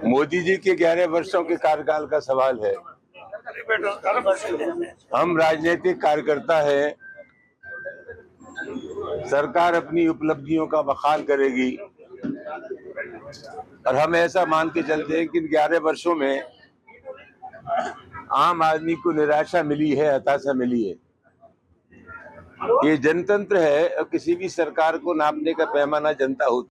मोदी जी के 11 वर्षों के कार्यकाल का सवाल है। हम राजनीतिक कार्यकर्ता हैं। सरकार अपनी उपलब्धियों का बखान करेगी और हम ऐसा मान के चलते हैं कि इन 11 वर्षों में आम आदमी को निराशा मिली है, हताशा मिली है। ये जनतंत्र है और किसी भी सरकार को नापने का पैमाना जनता होती।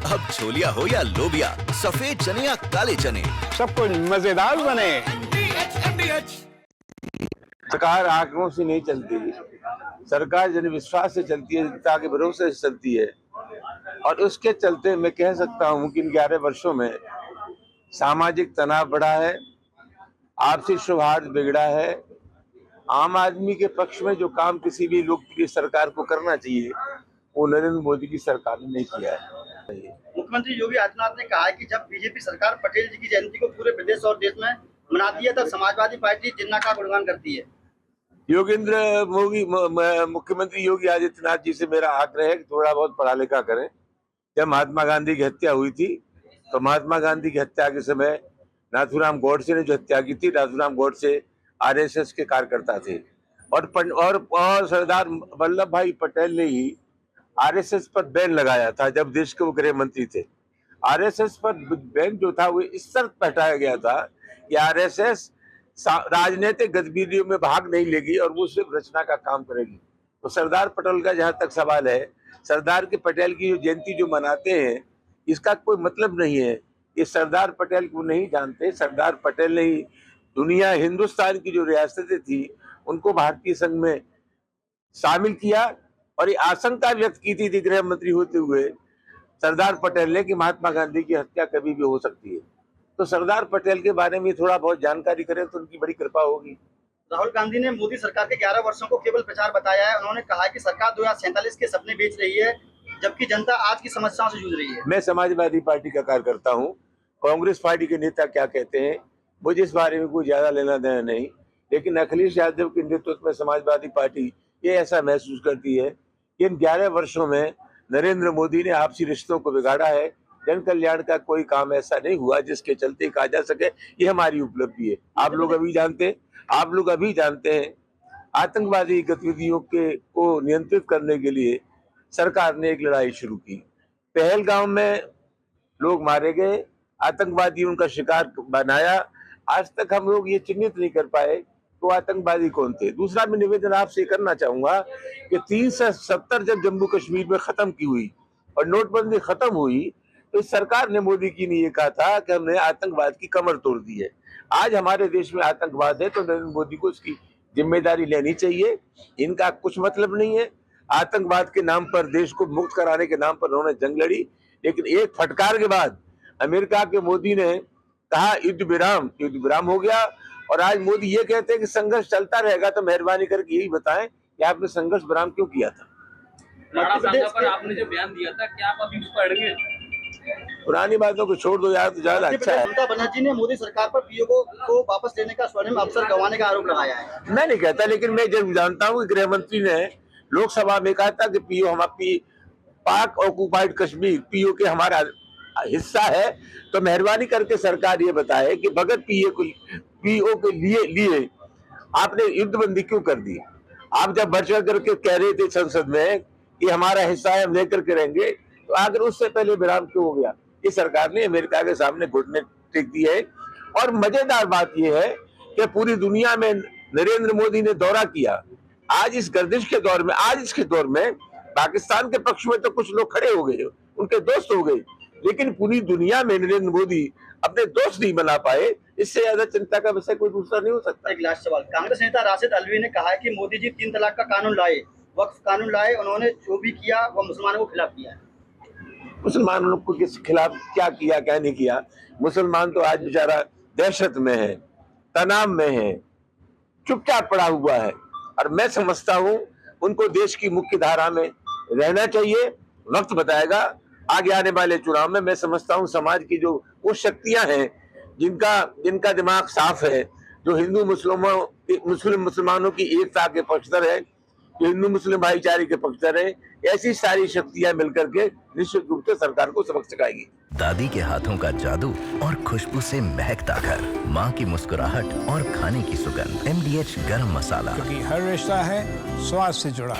अब छोलिया हो या लोबिया, सफेद चने या काले चने, सब कुछ मजेदार बने। सरकार आंकड़ों से नहीं चलती, सरकार जनविश्वास से चलती है, जनता के भरोसे से चलती है। और उसके चलते मैं कह सकता हूं कि इन 11 वर्षों में सामाजिक तनाव बढ़ा है, आपसी सौहार्द बिगड़ा है। आम आदमी के पक्ष में जो काम किसी भी लोकप्रिय सरकार को करना चाहिए वो नरेंद्र मोदी की सरकार ने नहीं किया है। मुख्यमंत्री योगी आदित्यनाथ ने कहा है कि जब बीजेपी सरकार पटेल जी की जयंती को पूरे प्रदेश और देश में मनाती है तब समाजवादी पार्टी जिन्ना का गुणगान करती है। मुख्यमंत्री योगी आदित्यनाथ जी से मेरा आग्रह है कि थोड़ा बहुत पढ़ा लिखा करें। जब महात्मा गांधी की हत्या हुई थी तो महात्मा गांधी की हत्या के समय नाथूराम गोडसे ने जो हत्या की थी, नाथूराम गोडसे आरएसएस के कार्यकर्ता थे और सरदार वल्लभ भाई पटेल ने ही आरएसएस पर बैन लगाया था जब देश के वो गृह मंत्री थे। आरएसएस पर बैन जो था वो इस शर्त पर हटाया गया था कि आरएसएस राजनीतिक गतिविधियों में भाग नहीं लेगी और वो सिर्फ रचना का काम करेगी। तो सरदार पटेल का जहां तक सवाल है, सरदार के पटेल की जो जयंती जो मनाते हैं इसका कोई मतलब नहीं है। ये सरदार पटेल को नहीं जानते। सरदार पटेल ने ही दुनिया हिंदुस्तान की जो रियासतें थी उनको भारतीय संघ में शामिल किया और ये आशंका व्यक्त की थी गृह मंत्री होते हुए सरदार पटेल ने कि महात्मा गांधी की हत्या कभी भी हो सकती है। तो सरदार पटेल के बारे में थोड़ा बहुत जानकारी करें तो उनकी बड़ी कृपा होगी। राहुल गांधी ने मोदी सरकार के 11 वर्षों को केवल प्रचार बताया है। उन्होंने कहा कि सरकार 2047 के सपने बेच रही है जबकि जनता आज की समस्याओं से जूझ रही है। मैं समाजवादी पार्टी का कार्यकर्ता हूँ। कांग्रेस पार्टी के नेता क्या कहते हैं मुझे इस बारे में कोई ज्यादा लेना देना नहीं, लेकिन अखिलेश यादव के नेतृत्व में समाजवादी पार्टी ये ऐसा महसूस करती है कि इन 11 वर्षों में नरेंद्र मोदी ने आपसी रिश्तों को बिगाड़ा है। जन कल्याण का कोई काम ऐसा नहीं हुआ जिसके चलते कहा जा सके ये हमारी उपलब्धि है। आप लोग अभी जानते हैं आतंकवादी गतिविधियों को नियंत्रित करने के लिए सरकार ने एक लड़ाई शुरू की। पहलगाम में लोग मारे गए, आतंकवादी उनका शिकार बनाया। आज तक हम लोग ये चिन्हित नहीं कर पाए तो आतंकवादी कौन थे। दूसरा मैं निवेदन आपसे करना चाहूंगा कि 370 जब जम्मू कश्मीर में खत्म की हुई और नोटबंदी खत्म हुई तो इस सरकार ने मोदी की ने ये कहा था कि हमने आतंकवाद की कमर तोड़ दी है। आज हमारे देश में आतंकवाद है तो नरेंद्र मोदी को इसकी जिम्मेदारी लेनी चाहिए। इनका कुछ मतलब नहीं है। आतंकवाद के नाम पर, देश को मुक्त कराने के नाम पर उन्होंने जंग लड़ी, लेकिन एक फटकार के बाद अमेरिका के मोदी ने कहा युद्ध विराम हो गया। और आज मोदी ये कहते हैं कि संघर्ष चलता रहेगा। तो मेहरबानी करके यही बताएं कि आपने संघर्ष विराम क्यों किया था। पर आपने जो बयान दिया था क्या आप अभी उसको अड़ेंगे? पुरानी बातों को छोड़ दो यार, तो ज्यादा अच्छा है। ममता बनर्जी ने मोदी सरकार पर पीओ को वापस लेने का स्वर्णिम अवसर गंवाने का आरोप लगाया है। मैं नहीं कहता, लेकिन मैं जब जानता हूँ कि गृह मंत्री ने लोकसभा में कहा था कि पीओ हमारी पाक ऑक्युपाइड कश्मीर पीओ के हमारा हिस्सा है। तो मेहरबानी करके सरकार ये बताए कि बगैर पीओ के लिए आपने युद्धबंदी क्यों कर दी। आप जब बढ़ चढ़ करके कह रहे थे संसद में कि हमारा हिस्सा है, हम लेकर के रहेंगे, तो आखिर उससे पहले विराम क्यों हो गया। इस सरकार ने अमेरिका के सामने घुटने टेक दिए है। और मजेदार बात यह है कि पूरी दुनिया में नरेंद्र मोदी ने दौरा किया। आज इस गर्दिश के दौर में, आज इसके दौर में पाकिस्तान के पक्ष में तो कुछ लोग खड़े हो गए, उनके दोस्त हो गए, लेकिन पूरी दुनिया में नरेंद्र मोदी अपने दोस्त नहीं बना पाए। इससे ज्यादा चिंता का विषय कोई दूसरा नहीं हो सकता। एक लास्ट सवाल, कांग्रेस नेता राशिद अल्वी ने कहा है कि मोदी जी 3 तलाक का कानून लाए, वक्फ कानून लाए, उन्होंने जो भी किया वो मुसलमानों के खिलाफ किया है। मुसलमानों को किस खिलाफ क्या किया क्या नहीं किया। मुसलमान तो आज बेचारा दहशत में है, तनाव में है, चुपचाप पड़ा हुआ है। और मैं समझता हूं उनको देश की मुख्य धारा में रहना चाहिए। वक्त बताएगा आगे आने वाले चुनाव में। मैं समझता हूं समाज की जो वो शक्तियां हैं जिनका दिमाग साफ है, जो हिंदू मुसलमानों की एकता के पक्षधर है, जो हिंदू मुस्लिम भाईचारे के पक्षधर है, ऐसी सारी शक्तियां मिलकर के निश्चित रूप से सरकार को सबक सिखाएगी। दादी के हाथों का जादू और खुशबू से महकता घर, माँ की मुस्कुराहट और खाने की सुगंध। MDH गरम मसाला। क्योंकि हर रिश्ता है स्वाद से जुड़ा।